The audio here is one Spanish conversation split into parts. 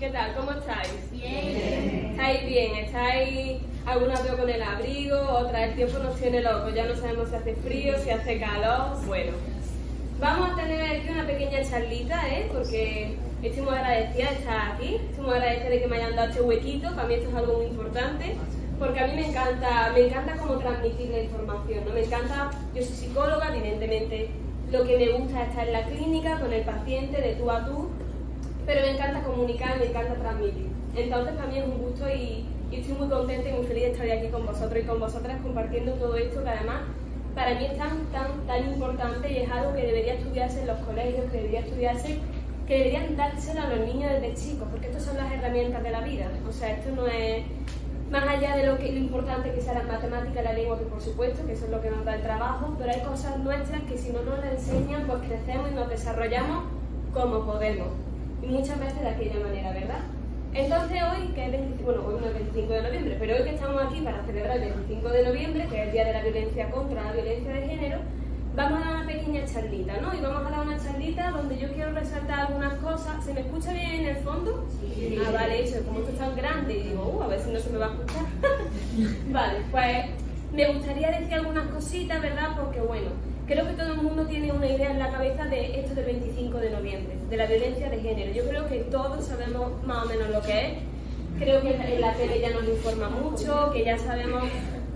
¿Qué tal? ¿Cómo estáis? Bien. ¿Estáis bien? ¿Estáis algunas veo con el abrigo? Otras el tiempo nos tiene locos, ya no sabemos si hace frío, si hace calor. Bueno, vamos a tener aquí una pequeña charlita, porque estoy muy agradecida de estar aquí, estoy muy agradecida de que me hayan dado este huequito, para mí esto es algo muy importante, porque a mí me encanta cómo transmitir la información, ¿no? Me encanta, yo soy psicóloga, evidentemente lo que me gusta es estar en la clínica con el paciente de tú a tú, pero me encanta comunicar, me encanta transmitir. Entonces para mí es un gusto y estoy muy contenta y muy feliz de estar aquí con vosotros y con vosotras compartiendo todo esto que además para mí es tan importante y es algo que debería estudiarse en los colegios, que deberían dárselo a los niños desde chicos, porque estas son las herramientas de la vida. O sea, esto no es más allá de lo importante que sea la matemática y la lengua, que por supuesto, que eso es lo que nos da el trabajo, pero hay cosas nuestras que si no nos las enseñan, pues crecemos y nos desarrollamos como podemos. Y muchas veces de aquella manera, ¿verdad? Entonces hoy, que es hoy no es 25 de noviembre, pero hoy que estamos aquí para celebrar el 25 de noviembre, que es el Día de la Violencia contra la Violencia de Género, vamos a dar una pequeña charlita, ¿no? Y vamos a dar una charlita donde yo quiero resaltar algunas cosas. ¿Se me escucha bien en el fondo? Sí. Ah, vale, eso, como esto es tan grande, y digo, a ver si no se me va a escuchar. Vale, pues me gustaría decir algunas cositas, ¿verdad? Porque bueno, creo que todo el mundo tiene una idea en la cabeza de esto del 25 de noviembre, de la violencia de género. Yo creo que todos sabemos más o menos lo que es. Creo que en la tele ya nos informa mucho, que ya sabemos,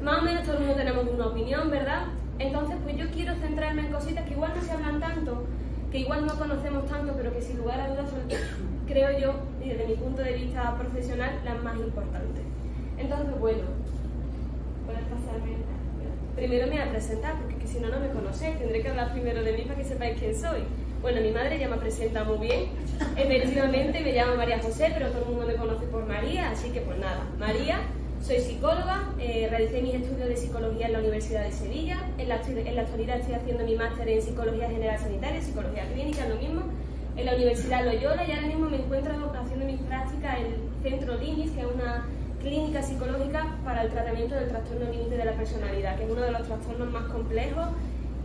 más o menos todo el mundo tenemos una opinión, ¿verdad? Entonces, pues yo quiero centrarme en cositas que igual no se hablan tanto, que igual no conocemos tanto, pero que sin lugar a dudas son, creo yo, y desde mi punto de vista profesional, las más importantes. Entonces, bueno, ¿puedes pasarme? Primero me voy a presentar, porque si no, no me conocéis. Tendré que hablar primero de mí para que sepáis quién soy. Bueno, mi madre ya me presenta muy bien. Efectivamente, me llamo María José, pero todo el mundo me conoce por María, así que pues nada, María. Soy psicóloga, realicé mis estudios de psicología en la Universidad de Sevilla. En la actualidad estoy haciendo mi máster en Psicología General Sanitaria, Psicología Clínica, lo mismo, en la Universidad Loyola, y ahora mismo me encuentro haciendo mis prácticas en el Centro LIMIS, que es una clínica psicológica para el tratamiento del trastorno límite de la personalidad, que es uno de los trastornos más complejos,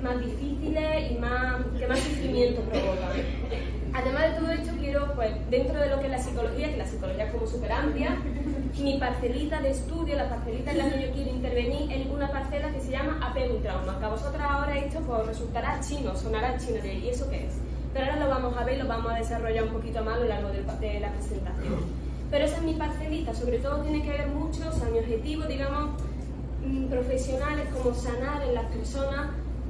más difíciles y que más sufrimiento provoca. Además de todo esto, quiero, pues, dentro de lo que es la psicología, que la psicología es como súper amplia, mi parcelita de estudio, la parcelita en la que yo quiero intervenir, es una parcela que se llama apego y trauma, que a vosotras ahora esto pues, resultará chino, sonará chino, ¿y eso qué es? Pero ahora lo vamos a ver, lo vamos a desarrollar un poquito más a lo largo de la presentación. Pero esa es mi parcelita, sobre todo tiene que ver mucho, o sea, mi objetivo, digamos, profesional es como sanar en las personas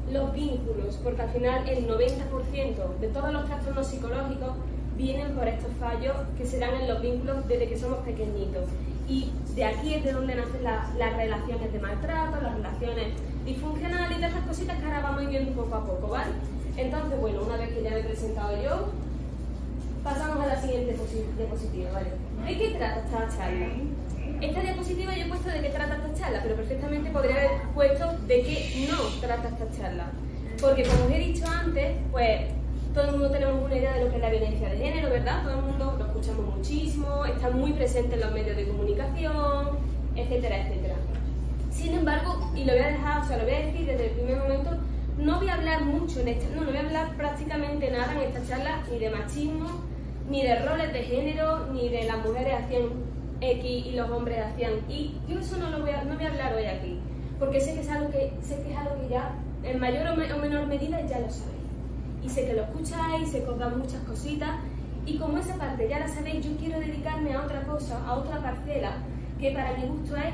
los vínculos, porque al final el 90% de todos los trastornos psicológicos vienen por estos fallos que se dan en los vínculos desde que somos pequeñitos. Y de aquí es de donde nacen las relaciones de maltrato, las relaciones disfuncionales y todas esas cositas que ahora vamos a ir viendo poco a poco, ¿vale? Entonces, bueno, una vez que ya me he presentado yo, pasamos a la siguiente diapositiva, ¿vale? ¿De qué trata esta charla? Esta diapositiva yo he puesto de qué trata esta charla, pero perfectamente podría haber puesto de qué no trata esta charla. Porque como os he dicho antes, pues todo el mundo tenemos una idea de lo que es la violencia de género, ¿verdad? Todo el mundo lo escuchamos muchísimo, está muy presente en los medios de comunicación, etcétera, etcétera. Sin embargo, y lo voy a dejar, o sea, lo voy a decir desde el primer momento, no voy a hablar mucho no voy a hablar prácticamente nada en esta charla ni de machismo, ni de roles de género, ni de las mujeres hacían X y los hombres hacían Y. Yo eso no voy a hablar hoy aquí, porque sé que es algo que ya en mayor o menor medida ya lo sabéis. Y sé que lo escucháis, sé que os dan muchas cositas, y como esa parte ya la sabéis, yo quiero dedicarme a otra cosa, a otra parcela, que para mi gusto es,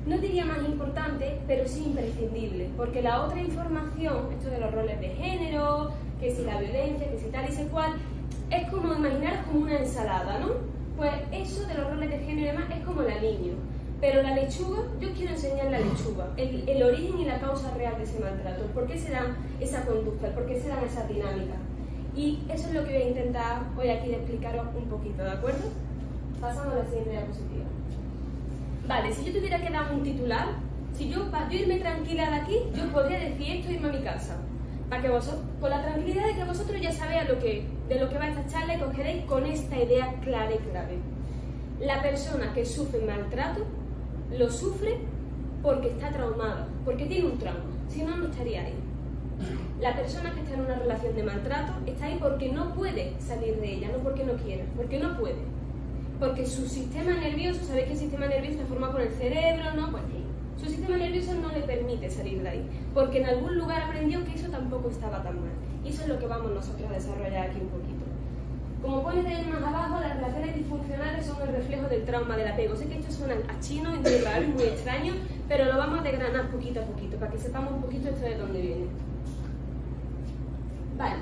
no diría más importante, pero sí imprescindible, porque la otra información, esto de los roles de género, que si la violencia, que si tal y si cual, es como imaginaros como una ensalada, ¿no? Pues eso de los roles de género y demás es como el aliño. Pero la lechuga, yo quiero enseñar la lechuga, el origen y la causa real de ese maltrato, por qué se dan esa conducta, por qué se dan esas dinámicas. Y eso es lo que voy a intentar hoy aquí de explicaros un poquito, ¿de acuerdo? Pasamos a la siguiente diapositiva. Vale, si yo tuviera que dar un titular, para yo irme tranquila de aquí, yo podría decir esto e irme a mi casa. Para que vosotros, con la tranquilidad de que vosotros ya sabéis de lo que va esta charla y que os quedéis con esta idea clara y clave. La persona que sufre maltrato lo sufre porque está traumada, porque tiene un trauma, si no, no estaría ahí. La persona que está en una relación de maltrato está ahí porque no puede salir de ella, no porque no quiera, porque no puede. porque su sistema nervioso, sabéis que el sistema nervioso está formado por el cerebro, ¿no? Pues su sistema nervioso no le permite salir de ahí, porque en algún lugar aprendió que eso tampoco estaba tan mal. Y eso es lo que vamos nosotros a desarrollar aquí un poquito. Como pones más abajo, las relaciones disfuncionales son el reflejo del trauma del apego. Sé que esto suena a chino y muy raro y muy extraño, pero lo vamos a desgranar poquito a poquito, para que sepamos un poquito esto de dónde viene. Vale,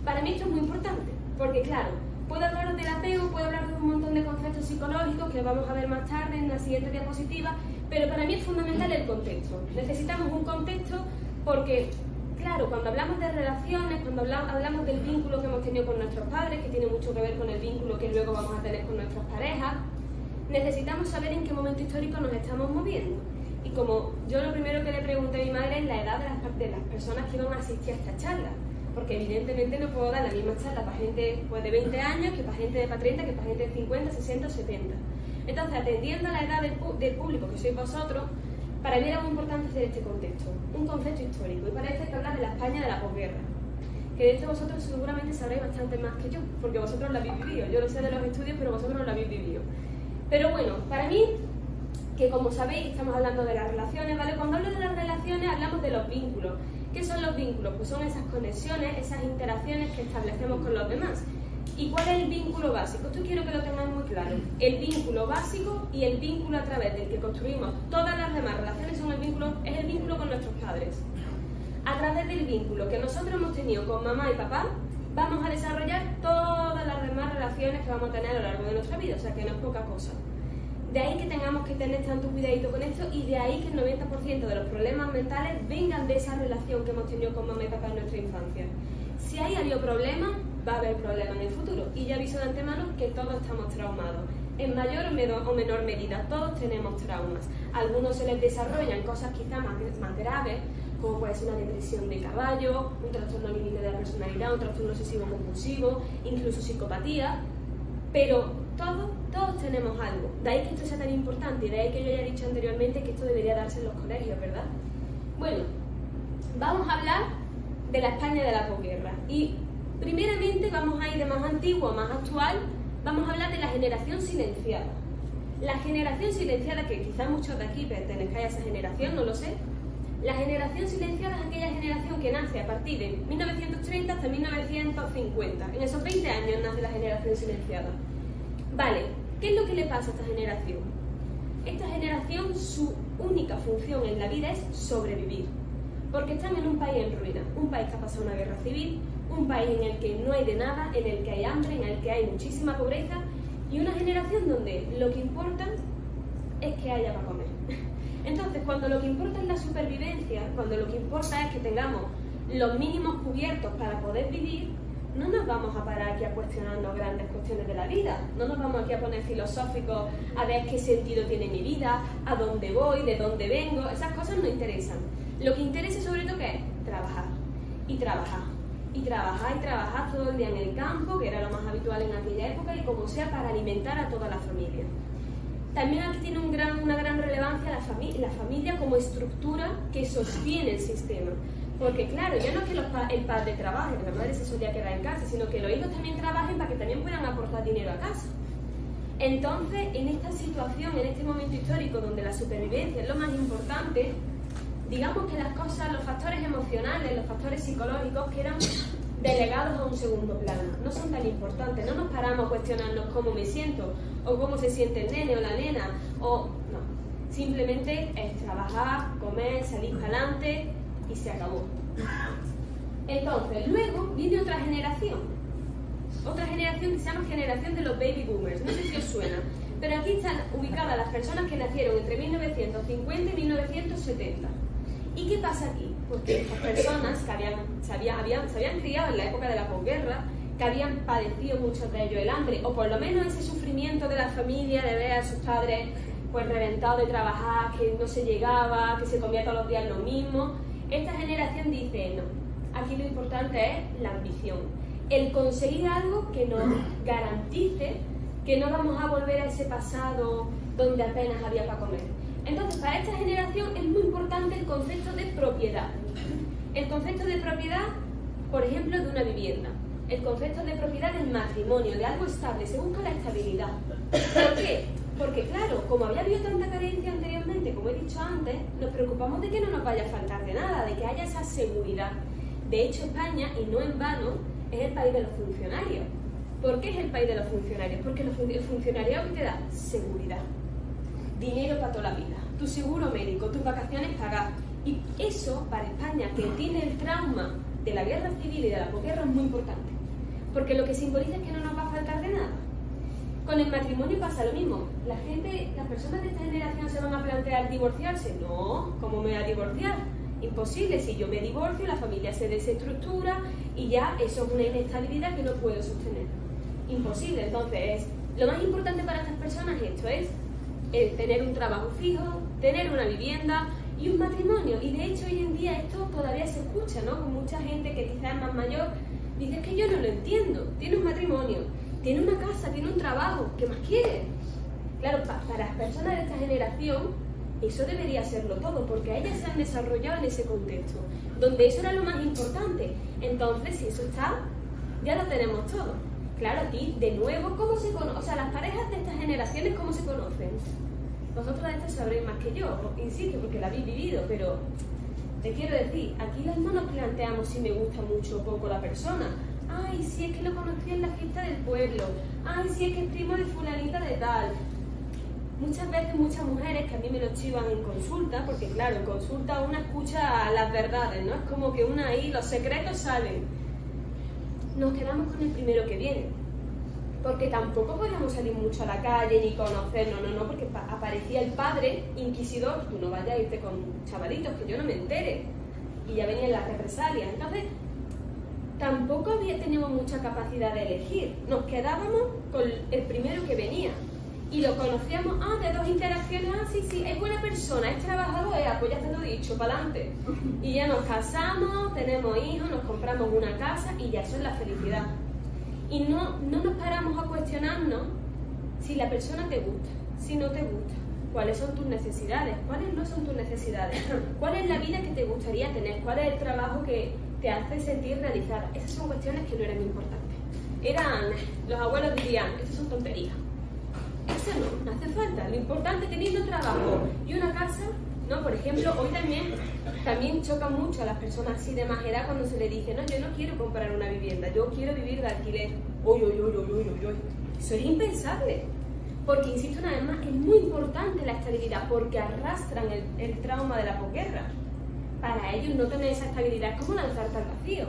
para mí esto es muy importante, porque claro, puedo hablaros del apego, puedo hablar de un montón de conceptos psicológicos que vamos a ver más tarde en la siguiente diapositiva, pero para mí es fundamental el contexto. Necesitamos un contexto porque, claro, cuando hablamos de relaciones, cuando hablamos del vínculo que hemos tenido con nuestros padres, que tiene mucho que ver con el vínculo que luego vamos a tener con nuestras parejas, necesitamos saber en qué momento histórico nos estamos moviendo. Y como yo lo primero que le pregunté a mi madre es la edad de las personas que iban a asistir a esta charla, porque evidentemente no puedo dar la misma charla para gente pues, de 20 años que para gente de 30, que para gente de 50, 60 o 70. Entonces, atendiendo a la edad del público que sois vosotros, para mí era muy importante hacer este contexto, un concepto histórico, y para esto hay que hablar de la España de la posguerra, que de esto vosotros seguramente sabréis bastante más que yo, porque vosotros lo habéis vivido. Yo lo sé de los estudios, pero vosotros no lo habéis vivido. Pero bueno, para mí, que como sabéis, estamos hablando de las relaciones, ¿vale? Cuando hablo de las relaciones, hablamos de los vínculos. ¿Qué son los vínculos? Pues son esas conexiones, esas interacciones que establecemos con los demás. ¿Y cuál es el vínculo básico? Esto quiero que lo tengáis muy claro. El vínculo básico y el vínculo a través del que construimos todas las demás relaciones es el vínculo con nuestros padres. A través del vínculo que nosotros hemos tenido con mamá y papá, vamos a desarrollar todas las demás relaciones que vamos a tener a lo largo de nuestra vida, o sea que no es poca cosa. De ahí que tengamos que tener tanto cuidadito con esto y de ahí que el 90% de los problemas mentales vengan de esa relación que hemos tenido con mamá y papá en nuestra infancia. Si ahí ha habido problemas, va a haber problemas en el futuro. Y ya aviso de antemano que todos estamos traumados. En mayor o menor medida, todos tenemos traumas. A algunos se les desarrollan cosas quizás más graves, como puede ser una depresión de caballo, un trastorno límite de la personalidad, un trastorno obsesivo-compulsivo, incluso psicopatía, pero todos tenemos algo. De ahí que esto sea tan importante y de ahí que yo haya dicho anteriormente que esto debería darse en los colegios, ¿verdad? Bueno, vamos a hablar de la España de la posguerra y primeramente vamos a ir de más antiguo a más actual, vamos a hablar de la generación silenciada. La generación silenciada, que quizás muchos de aquí pertenezcáis a esa generación, no lo sé. La generación silenciada es aquella generación que nace a partir de 1930 hasta 1950. En esos 20 años nace la generación silenciada. Vale, ¿qué es lo que le pasa a esta generación? Esta generación, su única función en la vida es sobrevivir. Porque están en un país en ruina, un país que ha pasado una guerra civil, un país en el que no hay de nada, en el que hay hambre, en el que hay muchísima pobreza, y una generación donde lo que importa es que haya para comer. Entonces, cuando lo que importa es la supervivencia, cuando lo que importa es que tengamos los mínimos cubiertos para poder vivir, no nos vamos a parar aquí a cuestionarnos grandes cuestiones de la vida, no nos vamos aquí a poner filosóficos a ver qué sentido tiene mi vida, a dónde voy, de dónde vengo, esas cosas no interesan. Lo que interesa sobre todo ¿qué es? Trabajar, y trabajar, y trabajar, y trabajar todo el día en el campo, que era lo más habitual en aquella época, y como sea para alimentar a toda la familia. También aquí tiene una gran relevancia la familia como estructura que sostiene el sistema. Porque claro, ya no es que el padre trabaje, que la madre se solía quedar en casa, sino que los hijos también trabajen para que también puedan aportar dinero a casa. Entonces, en esta situación, en este momento histórico donde la supervivencia es lo más importante, digamos que las cosas, los factores emocionales, los factores psicológicos quedan delegados a un segundo plano, no son tan importantes, no nos paramos a cuestionarnos cómo me siento, o cómo se siente el nene o la nena, o no, simplemente es trabajar, comer, salir para adelante y se acabó. Entonces, luego viene otra generación que se llama generación de los baby boomers, no sé si os suena, pero aquí están ubicadas las personas que nacieron entre 1950 y 1970. ¿Y qué pasa aquí? Porque estas personas que se habían criado en la época de la posguerra, que habían padecido muchos de ellos el hambre, o por lo menos ese sufrimiento de la familia de ver a sus padres pues reventados de trabajar, que no se llegaba, que se comía todos los días lo mismo, esta generación dice, no, aquí lo importante es la ambición, el conseguir algo que nos garantice que no vamos a volver a ese pasado donde apenas había para comer. Entonces, para esta generación es muy importante el concepto de propiedad. El concepto de propiedad, por ejemplo, de una vivienda. el concepto de propiedad del matrimonio, de algo estable, se busca la estabilidad. ¿Por qué? Porque claro, como había habido tanta carencia anteriormente, como he dicho antes, nos preocupamos de que no nos vaya a faltar de nada, de que haya esa seguridad. De hecho, España, y no en vano, es el país de los funcionarios. ¿Por qué es el país de los funcionarios? Porque el funcionariado que te da seguridad, dinero para toda la vida, tu seguro médico, tus vacaciones pagadas. Y eso, para España, que tiene el trauma de la guerra civil y de la posguerra, es muy importante. Porque lo que simboliza es que no nos va a faltar de nada. Con el matrimonio pasa lo mismo. Las personas de esta generación se van a plantear divorciarse. No, ¿cómo me voy a divorciar? Imposible. Si yo me divorcio, la familia se desestructura y ya eso es una inestabilidad que no puedo sostener. Imposible. Entonces, lo más importante para estas personas esto es el tener un trabajo fijo, tener una vivienda y un matrimonio. Y de hecho hoy en día esto todavía se escucha, ¿no? Con mucha gente que quizás es más mayor, dice que yo no lo entiendo. Tiene un matrimonio, tiene una casa, tiene un trabajo, ¿qué más quiere? Claro, para las personas de esta generación eso debería serlo todo, porque a ellas se han desarrollado en ese contexto, donde eso era lo más importante. Entonces, si eso está, ya lo tenemos todo. Claro, aquí, de nuevo, ¿cómo se conoce? O sea, las parejas de estas generaciones, ¿cómo se conocen? Vosotros de esto sabréis más que yo, insisto, porque la habéis vivido, pero te quiero decir, aquí no nos planteamos si me gusta mucho o poco la persona. Ay, si es que lo conocí en la fiesta del pueblo. Ay, si es que es primo de fulanita de tal. Muchas veces, muchas mujeres que a mí me lo chivan en consulta, porque claro, en consulta una escucha las verdades, ¿no? Es como que una ahí, los secretos salen. Nos quedamos con el primero que viene. Porque tampoco podíamos salir mucho a la calle ni conocer, no, porque aparecía el padre inquisidor, tú no vayas a irte con chavalitos, que yo no me entere. Y ya venían las represalias. Entonces, tampoco teníamos mucha capacidad de elegir. Nos quedábamos con el primero que venía. Y lo conocíamos, de dos interacciones, sí, es buena persona, es trabajador, pues ya te lo he dicho, para adelante. Y ya nos casamos, tenemos hijos, nos compramos una casa y ya eso es la felicidad. Y no nos paramos a cuestionarnos si la persona te gusta, si no te gusta, cuáles son tus necesidades, cuáles no son tus necesidades, cuál es la vida que te gustaría tener, cuál es el trabajo que te hace sentir realizada. Esas son cuestiones que no eran importantes. Los abuelos dirían, estas son tonterías. Eso no hace falta. Lo importante teniendo trabajo y una casa, ¿no? Por ejemplo, hoy también choca mucho a las personas así de más edad cuando se le dice, no, yo no quiero comprar una vivienda, yo quiero vivir de alquiler. Uy. Eso es impensable. Porque, insisto una vez más, es muy importante la estabilidad, porque arrastran el trauma de la posguerra. Para ellos no tener esa estabilidad es como lanzarte al vacío.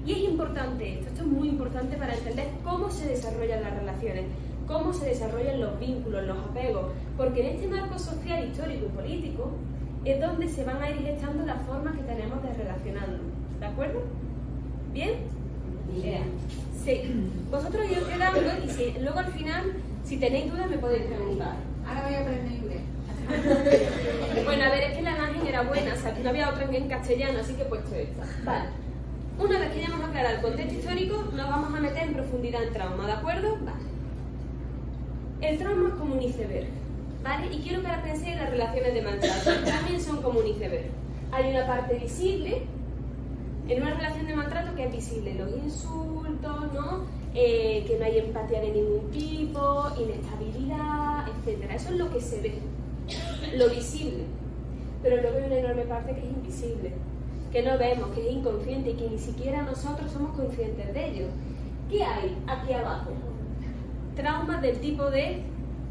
Y es importante esto es muy importante para entender cómo se desarrollan las relaciones, cómo se desarrollan los vínculos, los apegos, porque en este marco social, histórico y político es donde se van a ir gestando las formas que tenemos de relacionarnos. ¿De acuerdo? ¿Bien? Bien. Sí. Vosotros ir quedando y luego al final, si tenéis dudas, me podéis preguntar. Ahora voy a aprender inglés. Bueno, a ver, es que la imagen era buena, o sea, que no había otra en castellano, así que he puesto esta. Vale. Una vez que ya hemos aclarado el contexto histórico, nos vamos a meter en profundidad en trauma, ¿de acuerdo? Vale. El trauma es como un iceberg, ¿vale? Y quiero que ahora penséis en las relaciones de maltrato. También son como un iceberg. Hay una parte visible, en una relación de maltrato que es visible, los insultos, ¿no? Que no hay empatía de ningún tipo, inestabilidad, etc. Eso es lo que se ve, lo visible. Pero luego hay una enorme parte que es invisible, que no vemos, que es inconsciente y que ni siquiera nosotros somos conscientes de ello. ¿Qué hay aquí abajo? Traumas del tipo de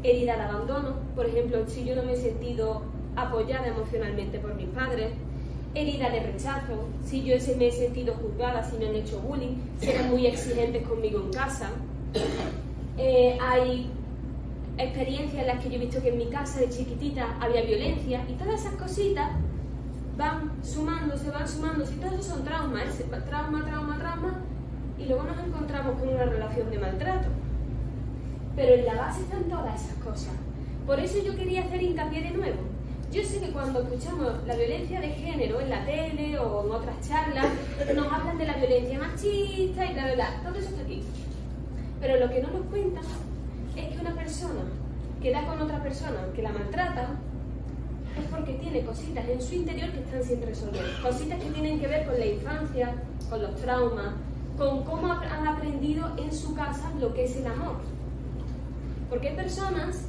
herida de abandono, por ejemplo, si yo no me he sentido apoyada emocionalmente por mis padres, herida de rechazo, si yo me he sentido juzgada, si me han hecho bullying, si eran muy exigentes conmigo en casa. Hay experiencias en las que yo he visto que en mi casa de chiquitita había violencia y todas esas cositas van sumando, si todos esos son traumas, trauma, y luego nos encontramos con una relación de maltrato. Pero en la base están todas esas cosas. Por eso yo quería hacer hincapié de nuevo. Yo sé que cuando escuchamos la violencia de género en la tele o en otras charlas, nos hablan de la violencia machista y bla, bla, bla. Todo eso está aquí. Pero lo que no nos cuentan es que una persona que da con otra persona que la maltrata es porque tiene cositas en su interior que están sin resolver. Cositas que tienen que ver con la infancia, con los traumas, con cómo han aprendido en su casa lo que es el amor. Porque hay personas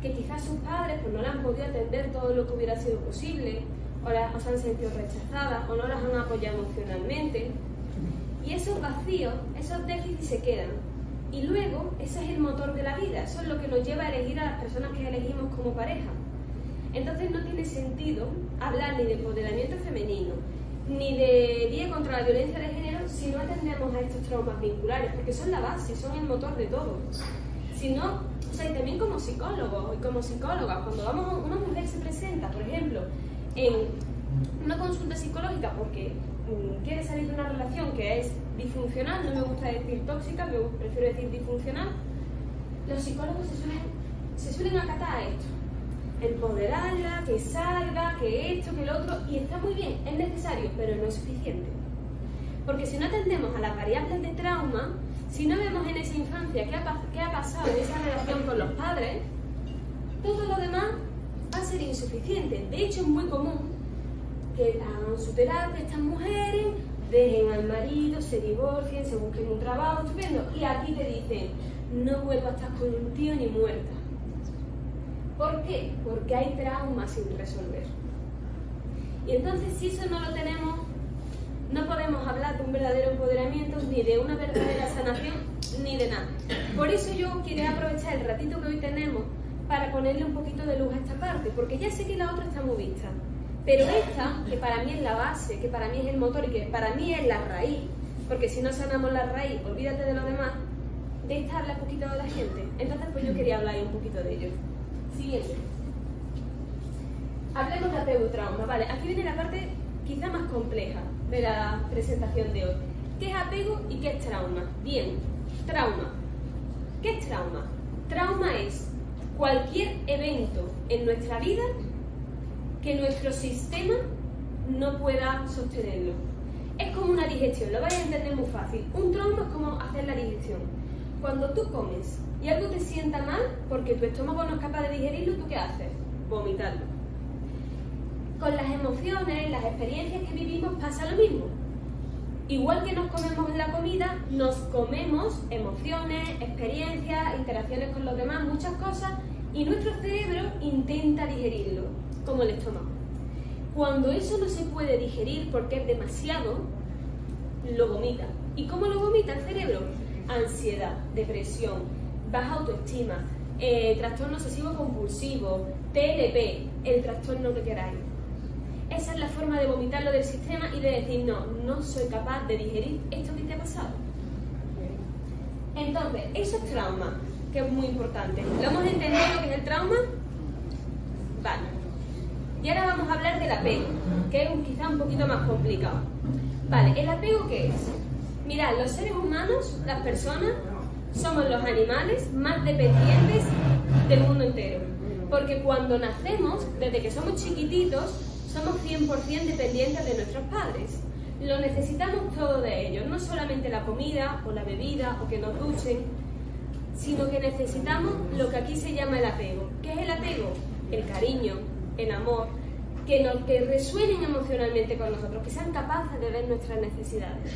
que quizás sus padres pues, no le han podido atender todo lo que hubiera sido posible, o se han sentido rechazadas, o no las han apoyado emocionalmente. Y esos vacíos, esos déficits se quedan. Y luego, ese es el motor de la vida, eso es lo que nos lleva a elegir a las personas que elegimos como pareja. Entonces no tiene sentido hablar ni de empoderamiento femenino, ni de Día contra la Violencia de Género si no atendemos a estos traumas vinculares, porque son la base, son el motor de todo. Si no, o sea, y también como psicólogos y como psicólogas, cuando una mujer se presenta, por ejemplo, en una consulta psicológica porque quiere salir de una relación que es disfuncional, no me gusta decir tóxica, prefiero decir disfuncional, los psicólogos se suelen acatar a esto. Empoderarla, que salga, que esto, que lo otro, y está muy bien, es necesario, pero no es suficiente. Porque si no atendemos a las variables de trauma, si no vemos en esa infancia qué ha pasado en esa relación con los padres, todo lo demás va a ser insuficiente. De hecho, es muy común que hagan su terapia estas mujeres, dejen al marido, se divorcien, se busquen un trabajo estupendo, y aquí te dicen, no vuelvo a estar con un tío ni muerta. ¿Por qué? Porque hay traumas sin resolver. Y entonces, si eso no lo tenemos, no podemos hablar de un verdadero empoderamiento, ni de una verdadera sanación, ni de nada. Por eso yo quiero aprovechar el ratito que hoy tenemos para ponerle un poquito de luz a esta parte, porque ya sé que la otra está muy vista. Pero esta, que para mí es la base, que para mí es el motor y que para mí es la raíz, porque si no sanamos la raíz, olvídate de lo demás, de esta habla un poquito de la gente. Entonces, pues yo quería hablar un poquito de ello. Siguiente. Hablemos de apego y trauma. Vale, aquí viene la parte quizá más compleja de la presentación de hoy. ¿Qué es apego y qué es trauma? Bien, trauma. ¿Qué es trauma? Trauma es cualquier evento en nuestra vida que nuestro sistema no pueda sostenerlo. Es como una digestión, lo vais a entender muy fácil. Un trauma es como hacer la digestión. Cuando tú comes y algo te sienta mal porque tu estómago no es capaz de digerirlo, ¿tú qué haces? Vomitarlo. Con las emociones, las experiencias que vivimos pasa lo mismo. Igual que nos comemos en la comida, nos comemos emociones, experiencias, interacciones con los demás, muchas cosas, y nuestro cerebro intenta digerirlo, como el estómago. Cuando eso no se puede digerir porque es demasiado, lo vomita. ¿Y cómo lo vomita el cerebro? Ansiedad, depresión, baja autoestima, trastorno obsesivo compulsivo, TLP, el trastorno que queráis. Esa es la forma de vomitarlo del sistema y de decir, no soy capaz de digerir esto que te ha pasado. Entonces, eso es trauma, que es muy importante. ¿Lo hemos entendido lo que es el trauma? Vale. Y ahora vamos a hablar del apego, que es quizá un poquito más complicado. Vale, ¿el apego qué es? Mirad, los seres humanos, las personas, somos los animales más dependientes del mundo entero. Porque cuando nacemos, desde que somos chiquititos, somos 100% dependientes de nuestros padres. Lo necesitamos todo de ellos, no solamente la comida o la bebida o que nos duchen, sino que necesitamos lo que aquí se llama el apego. ¿Qué es el apego? El cariño, el amor, que resuenen emocionalmente con nosotros, que sean capaces de ver nuestras necesidades.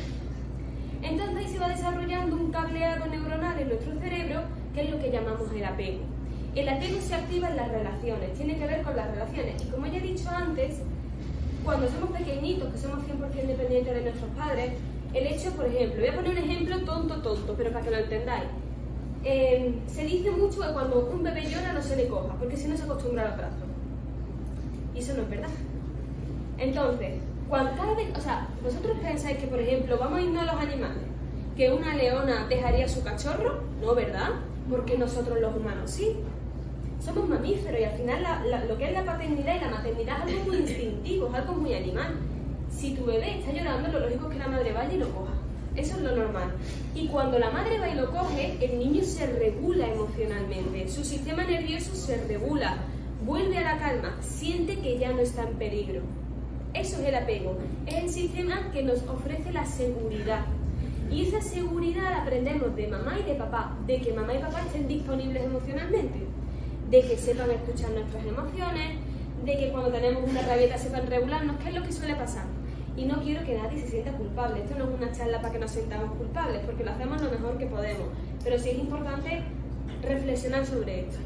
Entonces ahí se va desarrollando un cableado neuronal en nuestro cerebro, que es lo que llamamos el apego. El apego se activa en las relaciones, tiene que ver con las relaciones. Y como ya he dicho antes, cuando somos pequeñitos, que somos 100% dependientes de nuestros padres, el hecho, por ejemplo, voy a poner un ejemplo tonto, pero para que lo entendáis. Se dice mucho que cuando un bebé llora no se le coja, porque si no se acostumbra a los brazos. Y eso no es verdad. Entonces, vosotros pensáis que, por ejemplo, vamos a irnos a los animales, que una leona dejaría a su cachorro, no, ¿verdad? Porque nosotros los humanos sí. Somos mamíferos y al final lo que es la paternidad y la maternidad es algo muy instintivo, es algo muy animal. Si tu bebé está llorando, lo lógico es que la madre vaya y lo coja. Eso es lo normal. Y cuando la madre va y lo coge, el niño se regula emocionalmente, su sistema nervioso se regula, vuelve a la calma, siente que ya no está en peligro. Eso es el apego, es el sistema que nos ofrece la seguridad. Y esa seguridad la aprendemos de mamá y de papá, de que mamá y papá estén disponibles emocionalmente, de que sepan escuchar nuestras emociones, de que cuando tenemos una rabieta sepan regularnos, que es lo que suele pasar. Y no quiero que nadie se sienta culpable. Esto no es una charla para que nos sintamos culpables, porque lo hacemos lo mejor que podemos. Pero sí es importante reflexionar sobre esto.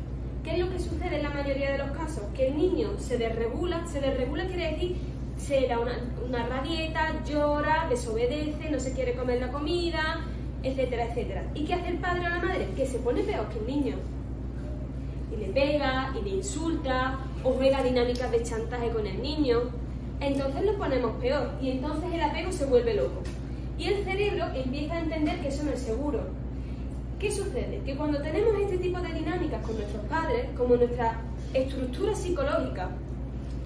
¿Qué es lo que sucede en la mayoría de los casos? Que el niño se desregula. Se desregula quiere decir se da una rabieta, llora, desobedece, no se quiere comer la comida, etcétera, etcétera. ¿Y qué hace el padre o la madre? Que se pone peor que el niño. Y le pega, y le insulta, o juega dinámicas de chantaje con el niño. Entonces lo ponemos peor, y entonces el apego se vuelve loco. Y el cerebro empieza a entender que eso no es seguro. ¿Qué sucede? Que cuando tenemos este tipo de dinámicas con nuestros padres, como nuestra estructura psicológica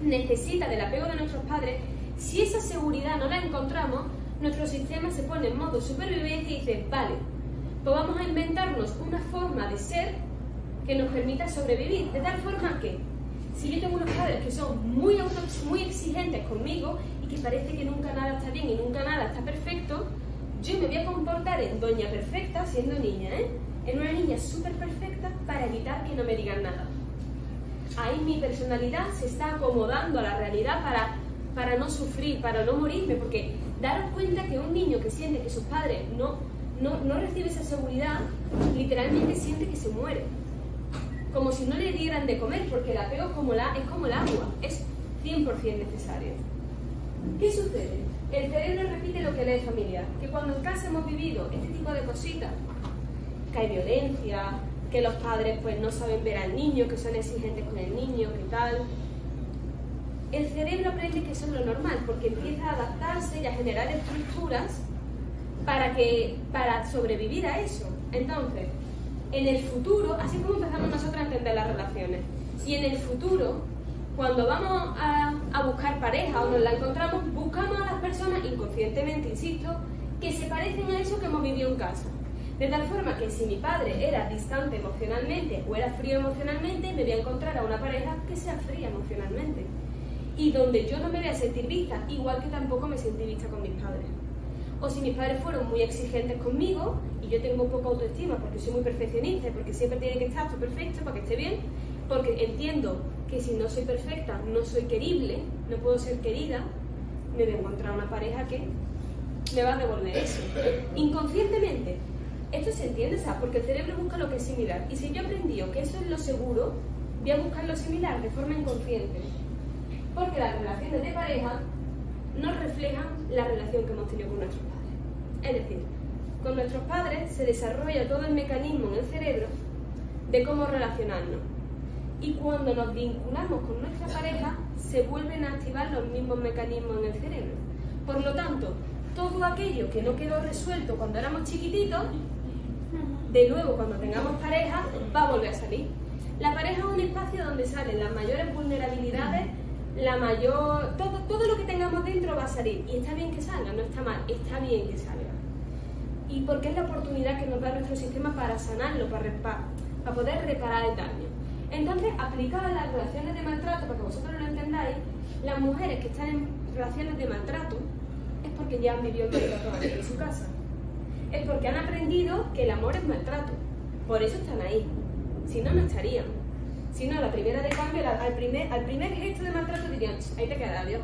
necesita del apego de nuestros padres, si esa seguridad no la encontramos, nuestro sistema se pone en modo supervivencia y dice, vale, pues vamos a inventarnos una forma de ser que nos permita sobrevivir, de tal forma que si yo tengo unos padres que son muy exigentes conmigo y que parece que nunca nada está bien y nunca nada está perfecto, yo me voy a comportar en doña perfecta, siendo niña, en una niña súper perfecta para evitar que no me digan nada. Ahí mi personalidad se está acomodando a la realidad para no sufrir, para no morirme, porque daros cuenta que un niño que siente que sus padres no recibe esa seguridad, literalmente siente que se muere. Como si no le dieran de comer, porque el apego es como el agua, es 100% necesario. ¿Qué sucede? El cerebro repite lo que lee familiar, que cuando en casa hemos vivido este tipo de cositas, que hay violencia, que los padres pues no saben ver al niño, que son exigentes con el niño, que tal, el cerebro aprende que eso es lo normal, porque empieza a adaptarse y a generar estructuras para sobrevivir a eso. Entonces, en el futuro, así como empezamos nosotros a entender las relaciones, y en el futuro, cuando vamos a buscar pareja o nos la encontramos, buscamos a las personas, inconscientemente, insisto, que se parecen a eso que hemos vivido en casa. De tal forma que si mi padre era distante emocionalmente o era frío emocionalmente, me voy a encontrar a una pareja que sea fría emocionalmente. Y donde yo no me voy a sentir vista, igual que tampoco me sentí vista con mis padres. O si mis padres fueron muy exigentes conmigo y yo tengo poca autoestima porque soy muy perfeccionista, porque siempre tiene que estar todo perfecto para que esté bien, porque entiendo que si no soy perfecta, no soy querible, no puedo ser querida, me voy a encontrar una pareja que me va a devolver eso. Inconscientemente. Esto se entiende, ¿sabes? Porque el cerebro busca lo que es similar. Y si yo he aprendido que eso es lo seguro, voy a buscar lo similar de forma inconsciente. Porque las relaciones de pareja no reflejan la relación que hemos tenido con nuestros padres. Es decir, con nuestros padres se desarrolla todo el mecanismo en el cerebro de cómo relacionarnos. Y cuando nos vinculamos con nuestra pareja, se vuelven a activar los mismos mecanismos en el cerebro. Por lo tanto, todo aquello que no quedó resuelto cuando éramos chiquititos, de nuevo cuando tengamos pareja, va a volver a salir. La pareja es un espacio donde salen las mayores vulnerabilidades, todo lo que tengamos dentro va a salir. Y está bien que salga, no está mal, está bien que salga. Y porque es la oportunidad que nos da nuestro sistema para sanarlo, para poder reparar el daño. Entonces, aplicado a las relaciones de maltrato, para que vosotros lo entendáis, las mujeres que están en relaciones de maltrato es porque ya han vivido el maltrato antes en su casa. Es porque han aprendido que el amor es maltrato. Por eso están ahí. Si no, no estarían. Si no, la primera de cambio, al primer gesto de maltrato dirían, ahí te queda, adiós.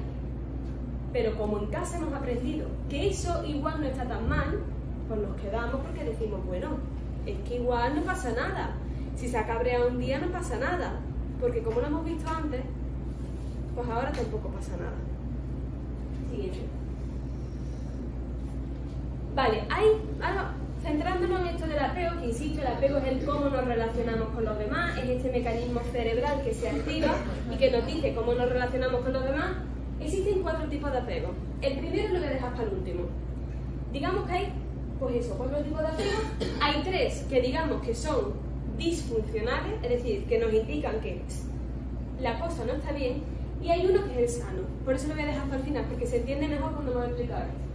Pero como en casa hemos aprendido que eso igual no está tan mal, pues nos quedamos porque decimos, bueno, es que igual no pasa nada. Si se ha cabreado un día no pasa nada. Porque como lo hemos visto antes, pues ahora tampoco pasa nada. Siguiente. Vale, ahora centrándonos en esto del apego, que insisto, el apego es el cómo nos relacionamos con los demás, es este mecanismo cerebral que se activa y que nos dice cómo nos relacionamos con los demás. Existen 4 tipos de apego. El primero lo voy a dejar para el último. Digamos que hay, pues eso, 4 tipos de apego. Hay 3 que digamos que son disfuncionales, es decir, que nos indican que la cosa no está bien, y hay uno que es el sano. Por eso lo voy a dejar para el final, porque se entiende mejor cuando me voy a explicar esto.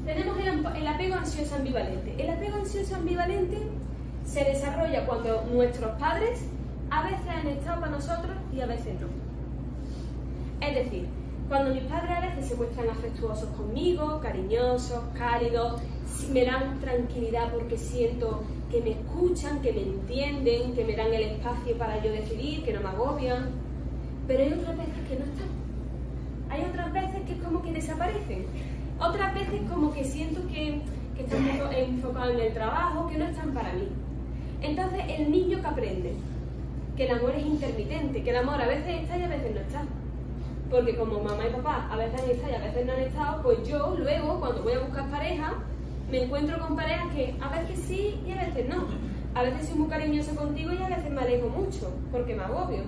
Tenemos el apego ansioso ambivalente. El apego ansioso ambivalente se desarrolla cuando nuestros padres a veces han estado para nosotros y a veces no. Es decir, cuando mis padres a veces se muestran afectuosos conmigo, cariñosos, cálidos, me dan tranquilidad porque siento que me escuchan, que me entienden, que me dan el espacio para yo decidir, que no me agobian. Pero hay otras veces que no están. Hay otras veces que es como que desaparecen. Otras veces como que siento que están enfocados en el trabajo, que no están para mí. Entonces, el niño que aprende que el amor es intermitente, que el amor a veces está y a veces no está. Porque como mamá y papá a veces han estado y a veces no han estado, pues yo luego, cuando voy a buscar pareja, me encuentro con parejas que a veces sí y a veces no. A veces soy muy cariñoso contigo y a veces me alejo mucho, porque me agobio.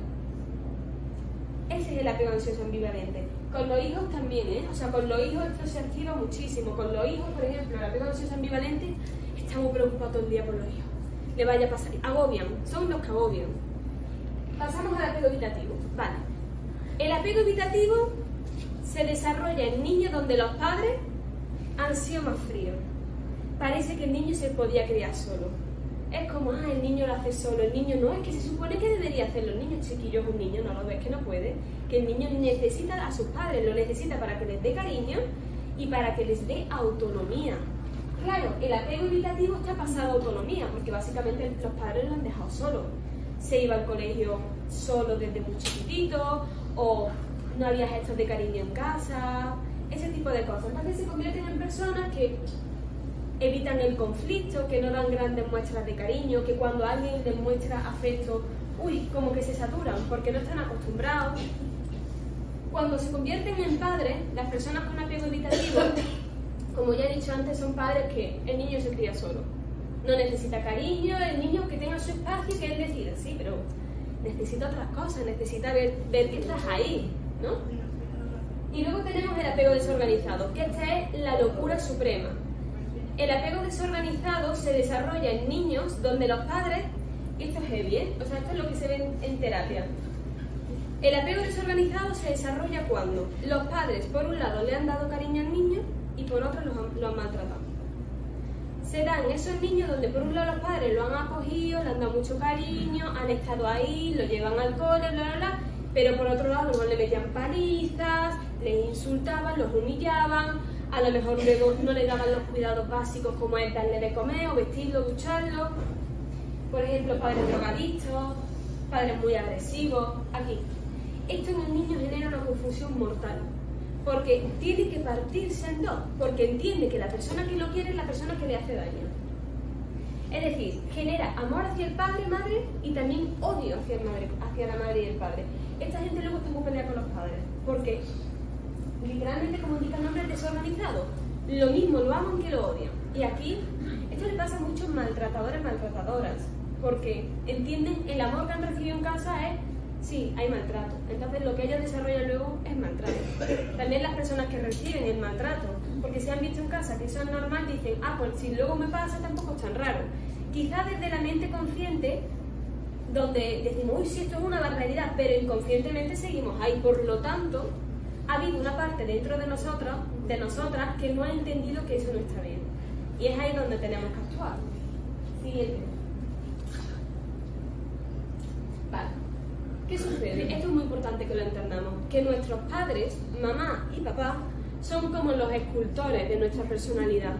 Ese es el apego ansioso ambivalente. Con los hijos también, ¿eh? O sea, con los hijos esto se activa muchísimo. Con los hijos, por ejemplo, el apego ansioso ambivalente está muy preocupado todo el día por los hijos. Le vaya a pasar. Agobian, son los que agobian. Pasamos al apego evitativo. Vale. El apego evitativo se desarrolla en niños donde los padres han sido más fríos. Parece que el niño se podía criar solo. Es como, el niño lo hace solo, el niño no, es que se supone que debería hacerlo. El niño chiquillo es un niño, no lo ves que no puede. Que el niño necesita a sus padres, lo necesita para que les dé cariño y para que les dé autonomía. Claro, el apego evitativo está pasado a autonomía, porque básicamente los padres lo han dejado solo. Se iba al colegio solo desde muy chiquitito, o no había gestos de cariño en casa, ese tipo de cosas. Entonces se convierten en personas que evitan el conflicto, que no dan grandes muestras de cariño, que cuando alguien les muestra afecto, como que se saturan, porque no están acostumbrados. Cuando se convierten en padres, las personas con apego evitativo, como ya he dicho antes, son padres que el niño se cría solo. No necesita cariño, el niño que tenga su espacio, que él decida, sí, pero necesita otras cosas, necesita ver que estás ahí, ¿no? Y luego tenemos el apego desorganizado, que esta es la locura suprema. El apego desorganizado se desarrolla en niños donde los padres, y esto es heavy, ¿eh? O sea, esto es lo que se ve en terapia. El apego desorganizado se desarrolla cuando los padres, por un lado, le han dado cariño al niño y por otro lo han maltratado. Se dan esos niños donde por un lado los padres lo han acogido, le han dado mucho cariño, han estado ahí, lo llevan al cole, bla, bla, bla, pero por otro lado le metían palizas, les insultaban, los humillaban, a lo mejor luego no le daban los cuidados básicos como es darle de comer o vestirlo, ducharlo. Por ejemplo, padres drogadictos, padres muy agresivos. Aquí, esto en el niño genera una confusión mortal, porque tiene que partirse en dos, porque entiende que la persona que lo quiere es la persona que le hace daño. Es decir, genera amor hacia el padre, madre, y también odio hacia la madre y el padre. Esta gente luego está muy peleada con los padres, porque literalmente, como indica el nombre, es desorganizado. Lo mismo lo aman que lo odian. Y aquí, esto le pasa a muchos maltratadores, maltratadoras, porque entienden el amor que han recibido en casa es, sí, hay maltrato. Entonces lo que ellos desarrollan luego es maltrato. También las personas que reciben el maltrato, porque si han visto en casa que eso es normal, dicen, pues si luego me pasa tampoco es tan raro. Quizás desde la mente consciente, donde decimos, sí, esto es una barbaridad, pero inconscientemente seguimos ahí. Por lo tanto, ha habido una parte dentro de nosotras, que no ha entendido que eso no está bien. Y es ahí donde tenemos que actuar. Siguiente. Vale. ¿Qué sucede? Esto es muy importante que lo entendamos. Que nuestros padres, mamá y papá, son como los escultores de nuestra personalidad.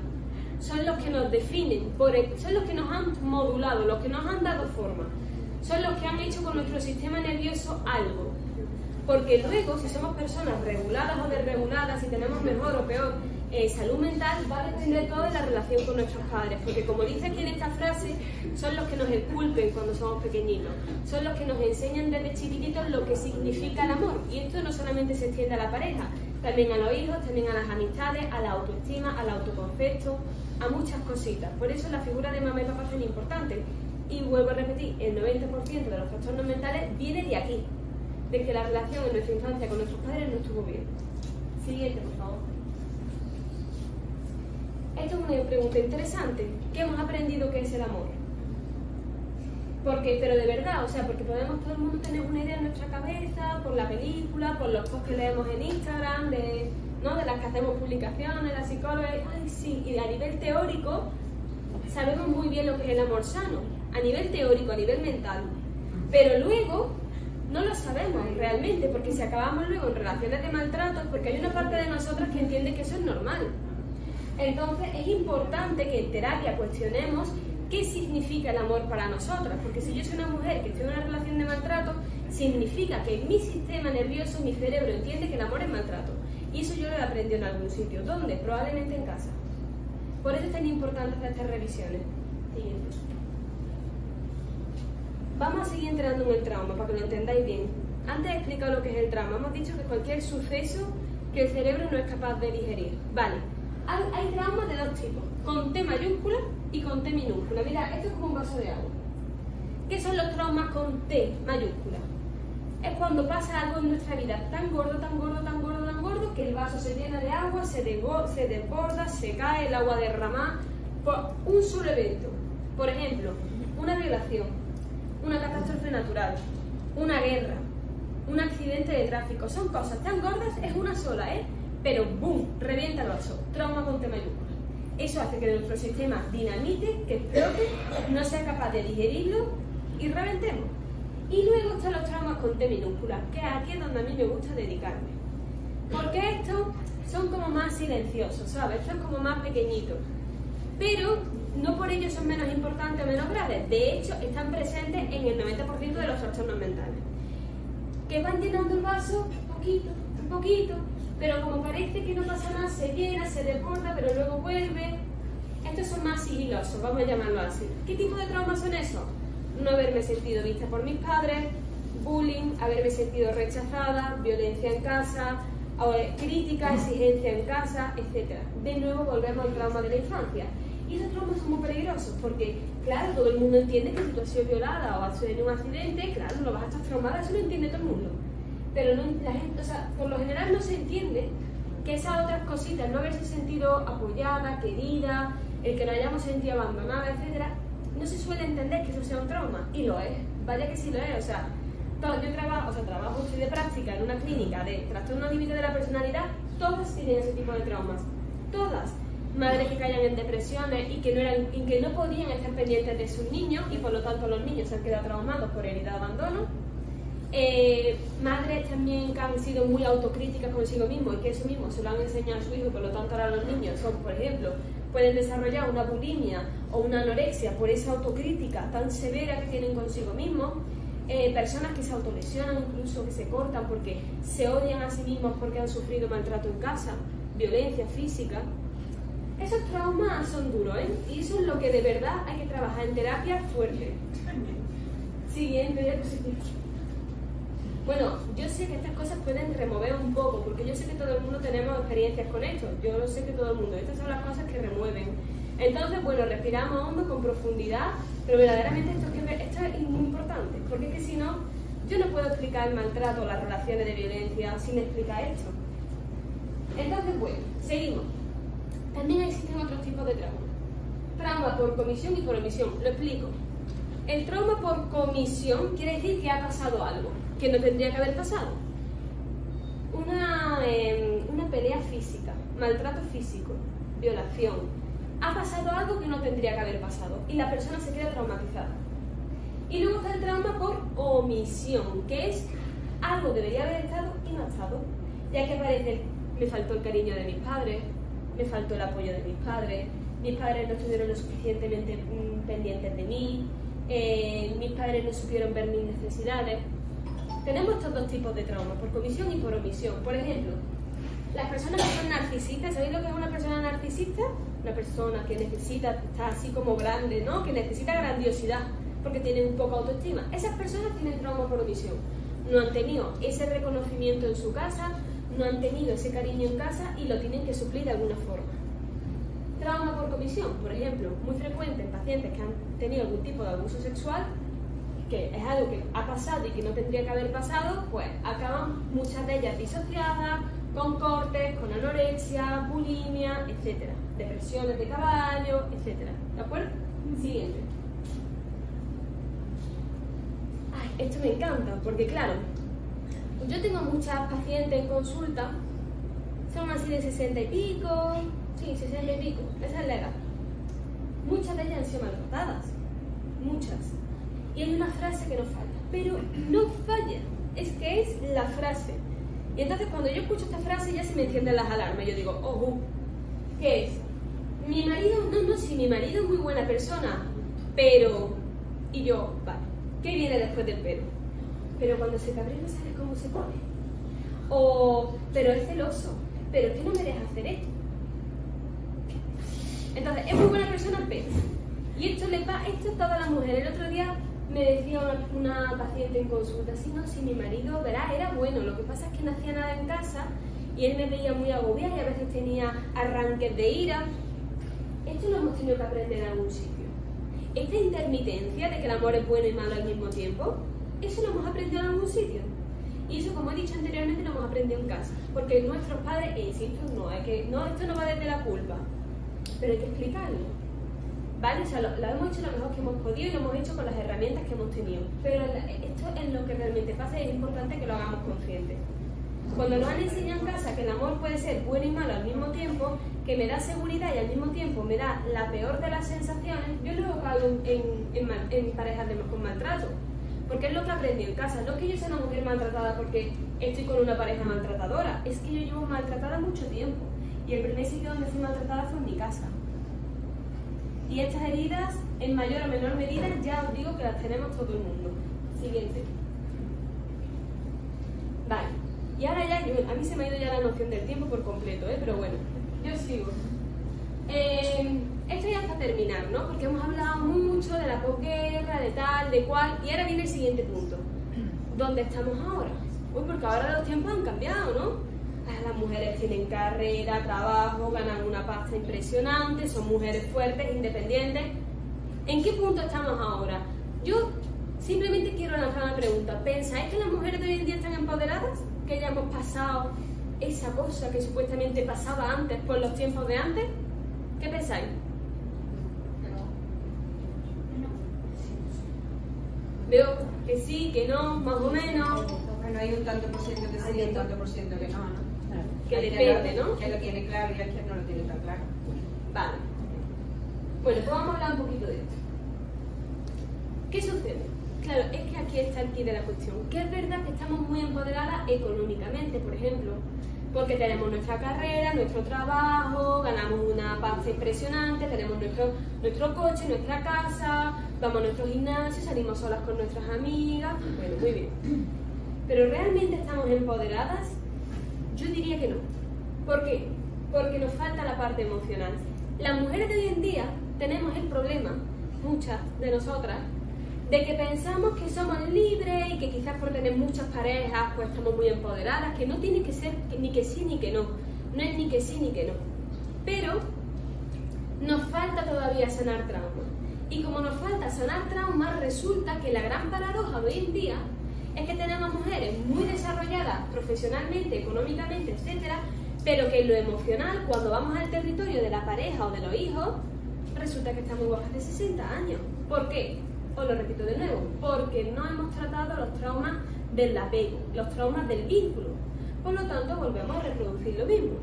Son los que nos definen, son los que nos han modulado, los que nos han dado forma. Son los que han hecho con nuestro sistema nervioso algo. Porque luego, si somos personas reguladas o desreguladas, si tenemos mejor o peor salud mental, va a depender todo de la relación con nuestros padres. Porque como dice aquí en esta frase, son los que nos esculpen cuando somos pequeñitos. Son los que nos enseñan desde chiquititos lo que significa el amor. Y esto no solamente se extiende a la pareja, también a los hijos, también a las amistades, a la autoestima, al autoconcepto, a muchas cositas. Por eso la figura de mamá y papá es tan importante. Y vuelvo a repetir, el 90% de los trastornos mentales viene de aquí. De que la relación en nuestra infancia con nuestros padres no estuvo bien. Siguiente, por favor. Esto es una pregunta interesante. ¿Qué hemos aprendido que es el amor? Porque, pero de verdad, o sea, porque podemos todo el mundo tener una idea en nuestra cabeza, por la película, por los posts que leemos en Instagram, de las que hacemos publicaciones, las psicólogas, sí, y a nivel teórico sabemos muy bien lo que es el amor sano, a nivel teórico, a nivel mental. Pero luego no lo sabemos realmente, porque si acabamos luego en relaciones de maltrato, porque hay una parte de nosotras que entiende que eso es normal. Entonces es importante que en terapia cuestionemos qué significa el amor para nosotras, porque si yo soy una mujer que estoy en una relación de maltrato, significa que mi sistema nervioso, mi cerebro entiende que el amor es maltrato. Y eso yo lo he aprendido en algún sitio. ¿Dónde? Probablemente en casa. Por eso es tan importante hacer estas revisiones. Siguiente. Vamos a seguir entrando en el trauma para que lo entendáis bien. Antes he explicado lo que es el trauma. Hemos dicho que cualquier suceso que el cerebro no es capaz de digerir. Vale. Hay traumas de dos tipos, con T mayúscula y con T minúscula. Mira, esto es como un vaso de agua. ¿Qué son los traumas con T mayúscula? Es cuando pasa algo en nuestra vida tan gordo, tan gordo, tan gordo, tan gordo, que el vaso se llena de agua, se desborda, se cae, el agua derramada, por un solo evento. Por ejemplo, una violación, una catástrofe natural, una guerra, un accidente de tráfico. Son cosas tan gordas, es una sola, pero ¡boom!, revienta el vaso. Trauma con T mayúscula. Eso hace que nuestro sistema dinamite, que explote, no sea capaz de digerirlo y reventemos. Y luego están los traumas con T minúscula, que aquí es donde a mí me gusta dedicarme. Porque estos son como más silenciosos, ¿sabes? Estos como más pequeñitos. Pero no por ello son menos importantes o menos graves. De hecho, están presentes en el 90% de los trastornos mentales. Que van llenando el vaso un poquito, pero como parece que no pasa nada, se llena, se desborda, pero luego vuelve. Estos son más sigilosos, vamos a llamarlo así. ¿Qué tipo de traumas son esos? No haberme sentido vista por mis padres, bullying, haberme sentido rechazada, violencia en casa, crítica, exigencia en casa, etc. De nuevo volvemos al trauma de la infancia. Y esos traumas son muy peligrosos porque, claro, todo el mundo entiende que si tú has sido violada o has tenido un accidente, claro, no vas a estar traumada, eso lo entiende todo el mundo. Pero no, la gente, o sea, por lo general no se entiende que esas otras cositas, no haberse sentido apoyada, querida, el que nos hayamos sentido abandonada, etc., no se suele entender que eso sea un trauma, y lo es, vaya que sí lo es. O sea, yo trabajo, estoy de práctica en una clínica de trastorno límite de la personalidad, todas tienen ese tipo de traumas, todas. Madres que caían en depresiones y que no podían estar pendientes de sus niños y por lo tanto los niños se han quedado traumados por herida de abandono. Madres también que han sido muy autocríticas consigo mismos y que eso mismo se lo han enseñado a su hijo y por lo tanto ahora los niños son, por ejemplo, pueden desarrollar una bulimia o una anorexia por esa autocrítica tan severa que tienen consigo mismos. Personas que se autolesionan, incluso que se cortan porque se odian a sí mismos porque han sufrido maltrato en casa, violencia física. Esos traumas son duros, y eso es lo que de verdad hay que trabajar en terapia fuerte. Siguiente diapositiva. Bueno, yo sé que estas cosas pueden remover un poco, porque yo sé que todo el mundo tenemos experiencias con esto, yo lo sé que todo el mundo, estas son las cosas que remueven. Entonces, bueno, respiramos hondo, con profundidad, pero verdaderamente esto es muy importante, porque es que si no, yo no puedo explicar el maltrato o las relaciones de violencia sin explicar esto. Entonces, bueno, seguimos. También existen otros tipos de trauma. Trauma por comisión y por omisión. Lo explico. El trauma por comisión quiere decir que ha pasado algo que no tendría que haber pasado. Una pelea física, maltrato físico, violación. Ha pasado algo que no tendría que haber pasado y la persona se queda traumatizada. Y luego está el trauma por omisión, que es algo que debería haber estado y no ha estado. Ya que aparece, me faltó el cariño de mis padres, me faltó el apoyo de mis padres no estuvieron lo suficientemente pendientes de mí, mis padres no supieron ver mis necesidades. Tenemos estos dos tipos de traumas, por comisión y por omisión. Por ejemplo, las personas que son narcisistas, ¿sabéis lo que es una persona narcisista? Una persona que necesita, está así como grande, ¿no? Que necesita grandiosidad, porque tiene un poco autoestima. Esas personas tienen trauma por omisión. No han tenido ese reconocimiento en su casa, no han tenido ese cariño en casa y lo tienen que suplir de alguna forma. Trauma por comisión, por ejemplo, muy frecuente en pacientes que han tenido algún tipo de abuso sexual, que es algo que ha pasado y que no tendría que haber pasado, pues acaban muchas de ellas disociadas, con cortes, con anorexia, bulimia, etc. Depresiones de caballo, etc. ¿De acuerdo? Siguiente. Ay, esto me encanta, porque claro, yo tengo muchas pacientes en consulta, son así de 60 y pico, sí, 60 y pico, esa es la edad. Muchas de ellas han sido maltratadas, muchas. Y hay una frase que no falla, pero no falla, es que es la frase. Y entonces cuando yo escucho esta frase ya se me encienden las alarmas, yo digo, ojo, ¿qué es? Mi marido, sí, mi marido es muy buena persona, pero... Y yo, vale, ¿qué viene después del pero? pero cuando se cabrea no sabes cómo se pone. O, pero es celoso, pero es que no me deja hacer esto. Entonces, es muy buena persona, pero. Y esto le pasa, esto a todas las mujeres. El otro día me decía una paciente en consulta, sí, no, si mi marido, verá, era bueno, lo que pasa es que no hacía nada en casa y él me veía muy agobiada y a veces tenía arranques de ira. Esto lo hemos tenido que aprender en algún sitio. Esta intermitencia de que el amor es bueno y malo al mismo tiempo, eso lo hemos aprendido en algún sitio. Y eso, como he dicho anteriormente, lo hemos aprendido en casa. Porque nuestros padres, insisto, no, esto no va desde la culpa, pero hay que explicarlo. ¿Vale? O sea, lo hemos hecho lo mejor que hemos podido y lo hemos hecho con las herramientas que hemos tenido. Pero esto es lo que realmente pasa y es importante que lo hagamos conscientes. Cuando nos han enseñado en casa que el amor puede ser bueno y malo al mismo tiempo, que me da seguridad y al mismo tiempo me da la peor de las sensaciones, yo luego caigo en parejas con maltrato. Porque es lo que aprendí en casa. No es que yo sea una mujer maltratada porque estoy con una pareja maltratadora, es que yo llevo maltratada mucho tiempo. Y el primer sitio donde fui maltratada fue en mi casa. Y estas heridas, en mayor o menor medida, ya os digo que las tenemos todo el mundo. Siguiente. Vale. Y ahora ya, a mí se me ha ido ya la noción del tiempo por completo, pero bueno, yo sigo. Esto ya está terminar, ¿no? Porque hemos hablado mucho de la posguerra, de tal, de cual, y ahora viene el siguiente punto. ¿Dónde estamos ahora? Uy, porque ahora los tiempos han cambiado, ¿no? Las mujeres tienen carrera, trabajo, ganan una pasta impresionante, son mujeres fuertes, independientes. ¿En qué punto estamos ahora? Yo simplemente quiero lanzar una pregunta. ¿Pensáis que las mujeres de hoy en día están empoderadas? ¿Que ya hemos pasado esa cosa que supuestamente pasaba antes por los tiempos de antes? ¿Qué pensáis? Veo que sí, que no, más o menos. Que no hay un tanto por ciento que sí y un tanto por ciento que no, ¿no? Que depende, ¿no? Que lo tiene claro y hay quien no lo tiene tan claro. Vale. Bueno, pues vamos a hablar un poquito de esto. ¿Qué sucede? Claro, es que aquí está el quid de la cuestión. Que es verdad que estamos muy empoderadas económicamente, por ejemplo, porque tenemos nuestra carrera, nuestro trabajo, ganamos una pasta impresionante, tenemos nuestro coche, nuestra casa, vamos a nuestro gimnasio, salimos solas con nuestras amigas. Bueno, muy bien. ¿Pero realmente estamos empoderadas? Yo diría que no. ¿Por qué? Porque nos falta la parte emocional. Las mujeres de hoy en día tenemos el problema, muchas de nosotras, de que pensamos que somos libres y que quizás por tener muchas parejas pues estamos muy empoderadas, que no tiene que ser ni que sí ni que no. No es ni que sí ni que no. Pero nos falta todavía sanar traumas. Y como nos falta sanar traumas, resulta que la gran paradoja de hoy en día es que tenemos mujeres muy desarrolladas profesionalmente, económicamente, etcétera, pero que en lo emocional, cuando vamos al territorio de la pareja o de los hijos, resulta que están muy bajas de 60 años. ¿Por qué? Os lo repito de nuevo, porque no hemos tratado los traumas del apego, los traumas del vínculo. Por lo tanto, volvemos a reproducir lo mismo.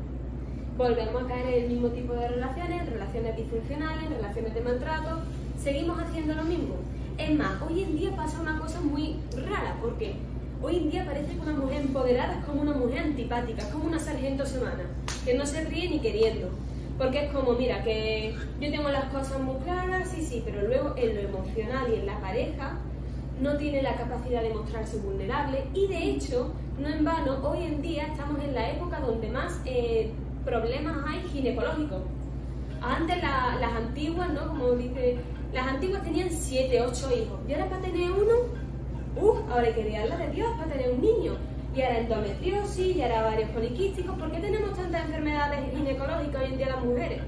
Volvemos a caer en el mismo tipo de relaciones, relaciones disfuncionales, relaciones de maltrato, seguimos haciendo lo mismo. Es más, hoy en día pasa una cosa muy rara, porque hoy en día parece que una mujer empoderada es como una mujer antipática, es como una sargento semana, que no se ríe ni queriendo. Porque es como, mira, que yo tengo las cosas muy claras, sí, pero luego en lo emocional y en la pareja no tiene la capacidad de mostrarse vulnerable y de hecho, no en vano, hoy en día estamos en la época donde más problemas hay ginecológicos. Antes las antiguas, ¿no? Como dice, las antiguas tenían 7, 8 hijos y ahora para tener uno, ahora hay que darla de Dios para tener un niño. Y ahora endometriosis, y ahora varios poliquísticos. ¿Por qué tenemos tantas enfermedades ginecológicas hoy en día las mujeres?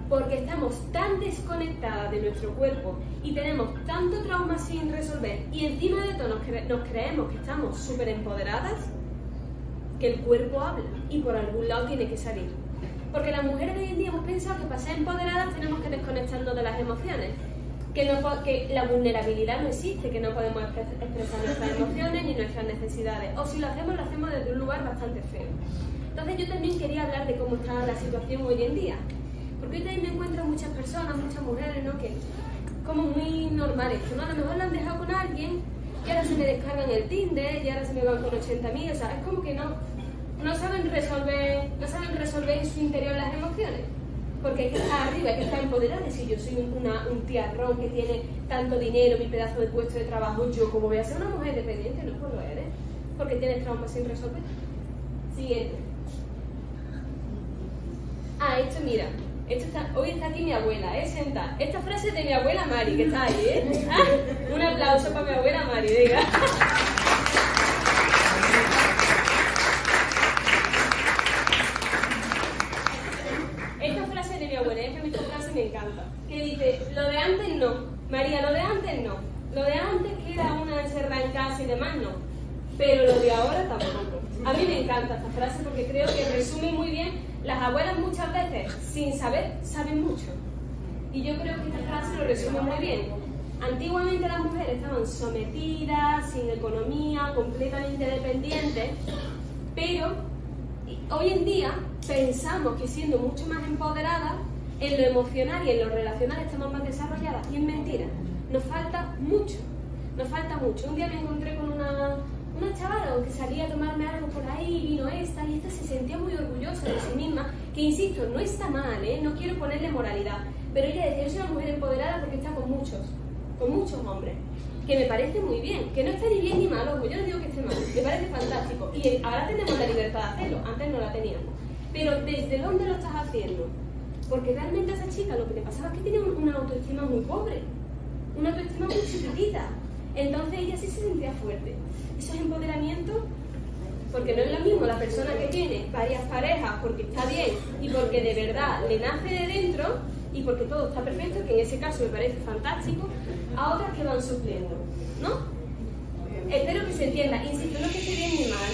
Porque estamos tan desconectadas de nuestro cuerpo y tenemos tanto trauma sin resolver y encima de todo nos creemos que estamos súper empoderadas que el cuerpo habla y por algún lado tiene que salir. Porque las mujeres de hoy en día hemos pensado que para ser empoderadas tenemos que desconectarnos de las emociones. Que la vulnerabilidad no existe, que no podemos expresar nuestras emociones ni nuestras necesidades, o si lo hacemos desde un lugar bastante feo. Entonces yo también quería hablar de cómo está la situación hoy en día, porque hoy también me encuentro muchas personas, muchas mujeres, ¿no? Que como muy normales, que ¿no? A lo mejor la han dejado con alguien y ahora se me descargan el Tinder y ahora se me van con 80.000, o sea, es como que no saben resolver en su interior las emociones. Porque hay que estar arriba, hay que estar empoderada. Y si yo soy un tiarrón que tiene tanto dinero, mi pedazo de puesto de trabajo, yo como voy a ser una mujer dependiente, no pues lo eres, porque tienes traumas sin resolver. Siguiente. Esto mira, hoy está aquí mi abuela, sentada. Esta frase es de mi abuela Mari, que está ahí, un aplauso para mi abuela Mari, venga. Esta frase es de mi abuela, es que a mí esta frase me encanta. Que dice, lo de antes no, María, lo de antes no. Lo de antes que era una encerrada en casa y demás no. Pero lo de ahora tampoco. A mí me encanta esta frase porque creo que resume muy bien. Las abuelas muchas veces, sin saber, saben mucho. Y yo creo que esta frase lo resume muy bien. Antiguamente las mujeres estaban sometidas, sin economía, completamente dependientes, pero hoy en día pensamos que siendo mucho más empoderadas, en lo emocional y en lo relacional estamos más desarrolladas. Y es mentira. Nos falta mucho. Nos falta mucho. Un día me encontré con una chavala que salía a tomarme algo por ahí, vino esta se sentía muy orgullosa de sí misma, que insisto, no está mal, no quiero ponerle moralidad, pero ella decía, yo soy una mujer empoderada porque está con muchos hombres, que me parece muy bien, que no está ni bien ni mal, ojo, yo no digo que esté mal, me parece fantástico, y ahora tenemos la libertad de hacerlo, antes no la teníamos, pero ¿desde dónde lo estás haciendo? Porque realmente a esa chica lo que le pasaba es que tenía una autoestima muy pobre, una autoestima muy chiquitita. Entonces ella sí se sentía fuerte. Eso es empoderamiento, porque no es lo mismo la persona que tiene varias parejas porque está bien y porque de verdad le nace de dentro y porque todo está perfecto, que en ese caso me parece fantástico, a otras que van supliendo, ¿no? Espero que se entienda. Insisto, no que esté bien ni mal,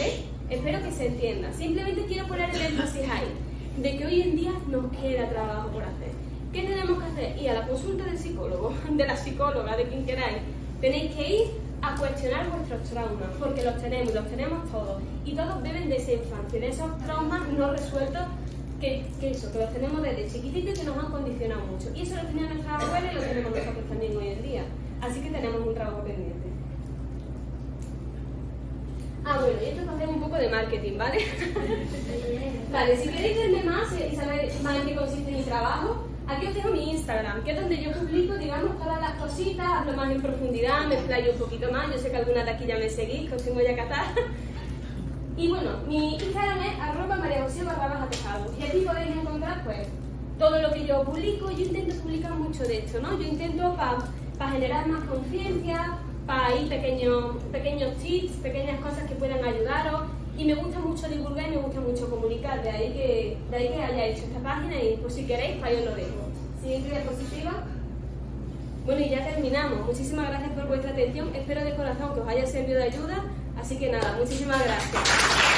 espero que se entienda. Simplemente quiero poner el énfasis ahí, de que hoy en día nos queda trabajo por hacer. ¿Qué tenemos que hacer? Ir a la consulta del psicólogo, de la psicóloga, de quien queráis. Tenéis que ir a cuestionar vuestros traumas, porque los tenemos todos. Y todos beben de esa infancia, de esos traumas no resueltos, que los tenemos desde chiquititos y que nos han condicionado mucho. Y eso lo tenía nuestra abuela y lo tenemos nosotros también hoy en día. Así que tenemos un trabajo pendiente. Bueno, y esto es para hacer un poco de marketing, ¿vale? Vale, si queréis verme más y saber más en qué consiste mi trabajo, aquí os dejo mi Instagram, que es donde yo publico, digamos, todas las cositas, hablo más en profundidad, me explayo un poquito más. Yo sé que algunas de aquí ya me seguís, que os tengo ya que atar. Y bueno, mi Instagram es @mariajose_tejado. Y aquí podéis encontrar, pues, todo lo que yo publico. Yo intento publicar mucho de esto, ¿no? Yo intento para generar más conciencia, para ir pequeños tips, pequeñas cosas que puedan ayudaros. Y me gusta mucho divulgar y me gusta mucho comunicar, de ahí que haya hecho esta página y pues si queréis, para yo lo dejo. Siguiente diapositiva. Bueno, y ya terminamos. Muchísimas gracias por vuestra atención. Espero de corazón que os haya servido de ayuda. Así que nada, muchísimas gracias.